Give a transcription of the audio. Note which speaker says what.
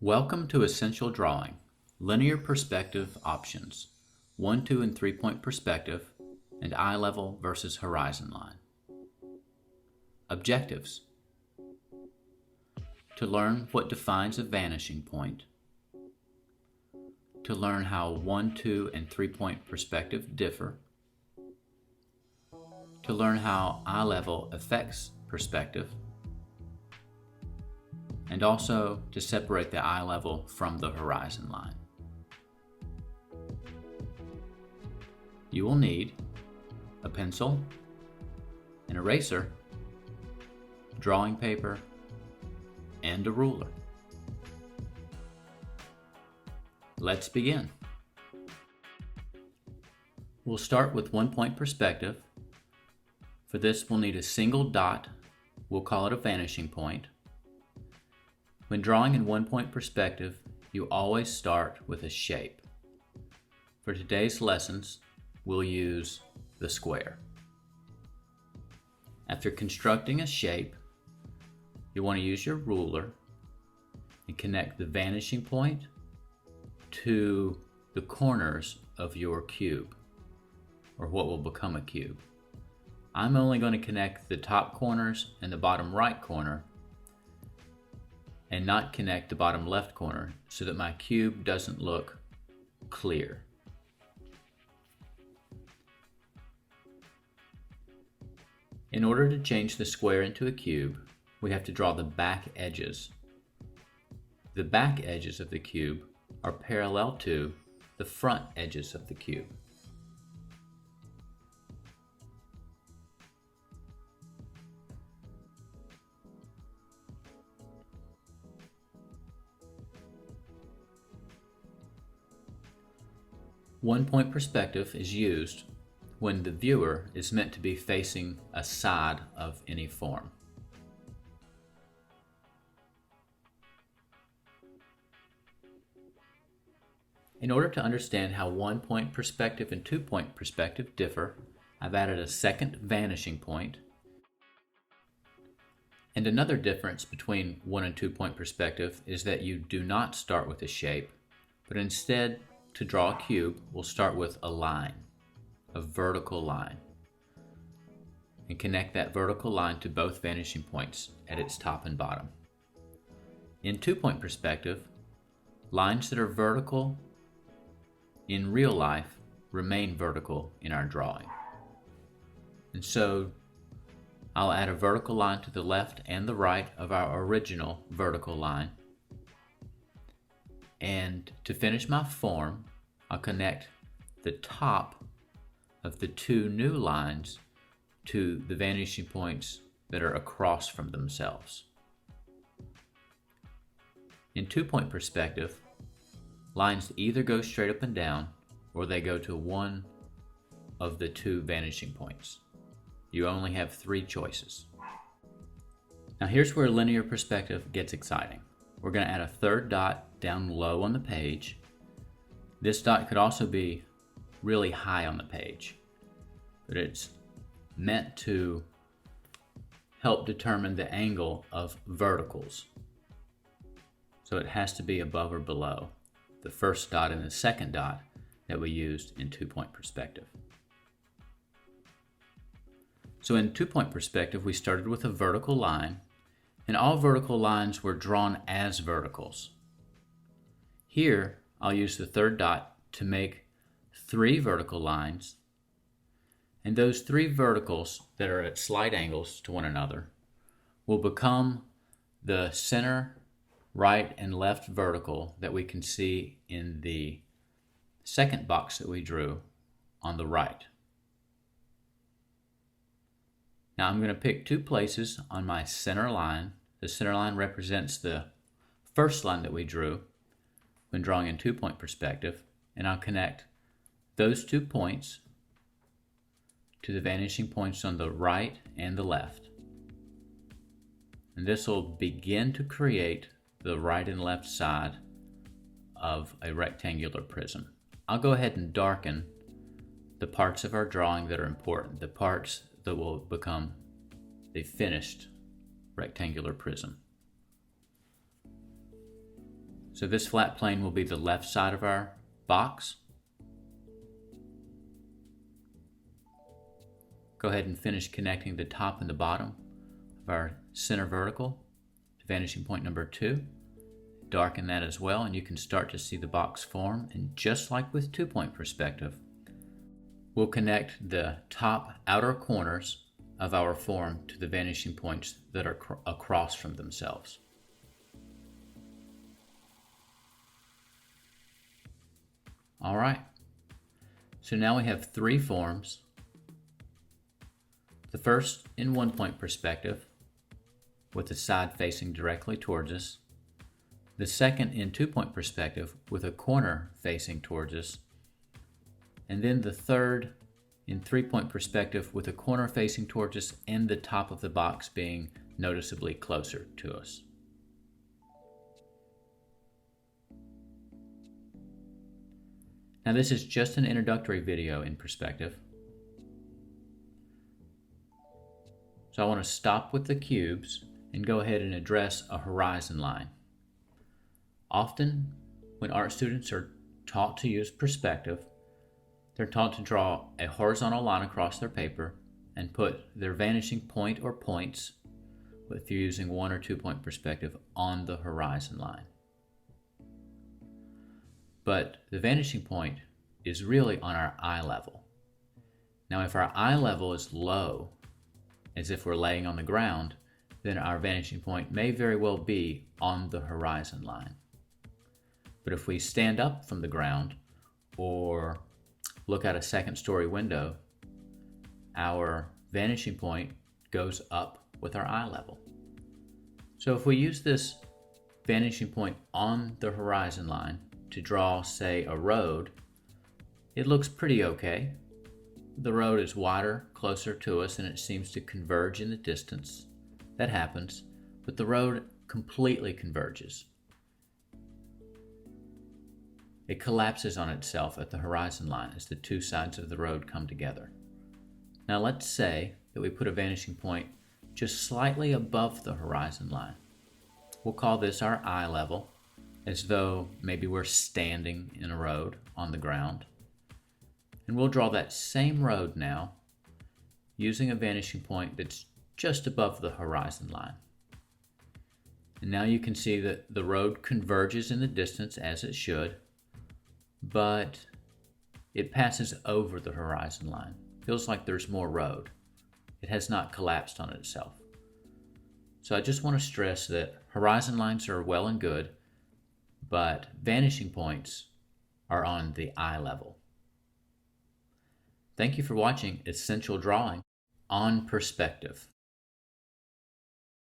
Speaker 1: Welcome to Essential Drawing, Linear Perspective Options, 1, 2, and 3-point perspective, and eye level versus horizon line. Objectives: to learn what defines a vanishing point, to learn how 1, 2, and 3-point perspective differ, to learn how eye level affects perspective, and also to separate the eye level from the horizon line. You will need a pencil, an eraser, drawing paper, and a ruler. Let's begin. We'll start with 1-point perspective. For this, we'll need a single dot. We'll call it a vanishing point. When drawing in 1-point perspective, you always start with a shape. For today's lessons, we'll use the square. After constructing a shape, you want to use your ruler and connect the vanishing point to the corners of your cube, or what will become a cube. I'm only going to connect the top corners and the bottom right corner and not connect the bottom left corner so that my cube doesn't look clear. In order to change the square into a cube, we have to draw the back edges. The back edges of the cube are parallel to the front edges of the cube. One-point perspective is used when the viewer is meant to be facing a side of any form. In order to understand how 1-point perspective and 2-point perspective differ, I've added a second vanishing point. And another difference between 1 and 2-point perspective is that you do not start with a shape, but instead, to draw a cube, we'll start with a line, a vertical line, and connect that vertical line to both vanishing points at its top and bottom. In 2-point perspective, lines that are vertical in real life remain vertical in our drawing. And so I'll add a vertical line to the left and the right of our original vertical line. And to finish my form, I'll connect the top of the two new lines to the vanishing points that are across from themselves. In 2-point perspective, lines either go straight up and down or they go to one of the two vanishing points. You only have 3 choices. Now here's where linear perspective gets exciting. We're going to add a third dot down low on the page. This dot could also be really high on the page, but it's meant to help determine the angle of verticals. So it has to be above or below the first dot and the second dot that we used in 2-point perspective. So in 2-point perspective, we started with a vertical line, and all vertical lines were drawn as verticals. Here, I'll use the third dot to make 3 vertical lines, and those 3 verticals that are at slight angles to one another will become the center, right, and left vertical that we can see in the second box that we drew on the right. Now I'm going to pick 2 places on my center line. The center line represents the first line that we drew when drawing in 2-point perspective, and I'll connect those 2 points to the vanishing points on the right and the left. And this will begin to create the right and left side of a rectangular prism. I'll go ahead and darken the parts of our drawing that are important, the parts that will become the finished rectangular prism. So this flat plane will be the left side of our box. Go ahead and finish connecting the top and the bottom of our center vertical to vanishing point number 2. Darken that as well, and you can start to see the box form. And just like with 2-point perspective, we'll connect the top outer corners of our form to the vanishing points that are across from themselves. All right, so now we have 3 forms. The first in 1-point perspective, with the side facing directly towards us. The second in 2-point perspective, with a corner facing towards us. And then the third in 3-point perspective, with a corner facing towards us and the top of the box being noticeably closer to us. Now this is just an introductory video in perspective. So I want to stop with the cubes and go ahead and address a horizon line. Often when art students are taught to use perspective, they're taught to draw a horizontal line across their paper and put their vanishing point or points, if you're using 1 or 2-point perspective, on the horizon line. But the vanishing point is really on our eye level. Now if our eye level is low, as if we're laying on the ground, then our vanishing point may very well be on the horizon line. But if we stand up from the ground or look out a 2nd-story window, our vanishing point goes up with our eye level. So if we use this vanishing point on the horizon line to draw, say, a road, it looks pretty okay. The road is wider, closer to us, and it seems to converge in the distance. That happens, but the road completely converges. It collapses on itself at the horizon line as the 2 sides of the road come together. Now let's say that we put a vanishing point just slightly above the horizon line. We'll call this our eye level, as though maybe we're standing in a road on the ground. And we'll draw that same road now using a vanishing point that's just above the horizon line. And now you can see that the road converges in the distance as it should, but it passes over the horizon line. Feels like there's more road. It has not collapsed on itself. So I just want to stress that horizon lines are well and good, but vanishing points are on the eye level. Thank you for watching Essential Drawing on Perspective.